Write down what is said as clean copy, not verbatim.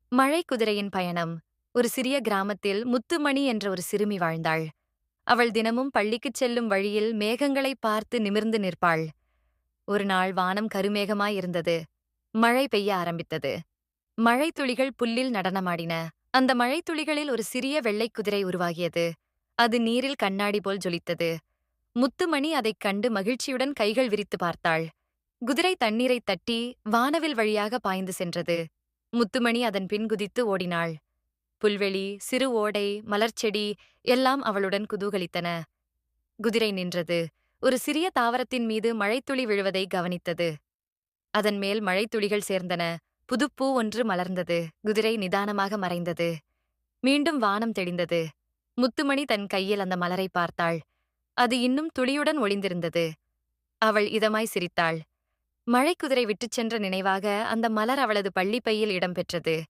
மழை குதிரையின் பயணம். ஒரு சிறிய கிராமத்தில் முத்துமணி என்ற ஒரு சிறுமி வாழ்ந்தாள். அவள் தினமும் பள்ளிக்குச் செல்லும் வழியில் மேகங்களை பார்த்து நிமிர்ந்து நிற்பாள். ஒரு நாள் வானம் கருமேகமாயிருந்தது. மழை பெய்ய ஆரம்பித்தது. மழைத்துளிகள் புல்லில் நடனமாடின. அந்த மழைத்துளிகளில் ஒரு சிறிய வெள்ளைக் குதிரை உருவாகியது. அது நீரில் கண்ணாடி போல் ஜொலித்தது. முத்துமணி அதைக் கண்டு மகிழ்ச்சியுடன் கைகள் விரித்து பார்த்தாள். குதிரை தண்ணீரைத் தட்டி வானவில் வழியாக பாய்ந்து சென்றது. முத்துமணி அதன் பின் குதித்து ஓடினாள். புல்வெளி, சிறு ஓடை, மலர்ச்செடி எல்லாம் அவளுடன் குதூகலித்தன. குதிரை நின்றது. ஒரு சிறிய தாவரத்தின் மீது மழைத்துளி விழுவதை கவனித்தது. அதன் மேல் மழைத்துளிகள் சேர்ந்தன. புதுப்பூ ஒன்று மலர்ந்தது. குதிரை நிதானமாக மறைந்தது. மீண்டும் வானம் தெளிந்தது. முத்துமணி தன் கையில் அந்த மலரை பார்த்தாள். அது இன்னும் துளியுடன் ஒளிந்திருந்தது. அவள் இதமாய் சிரித்தாள். மழைக்குதிரை விட்டுச் சென்ற நினைவாக அந்த மலர் அவளது பள்ளிப்பையில் இடம்பெற்றது.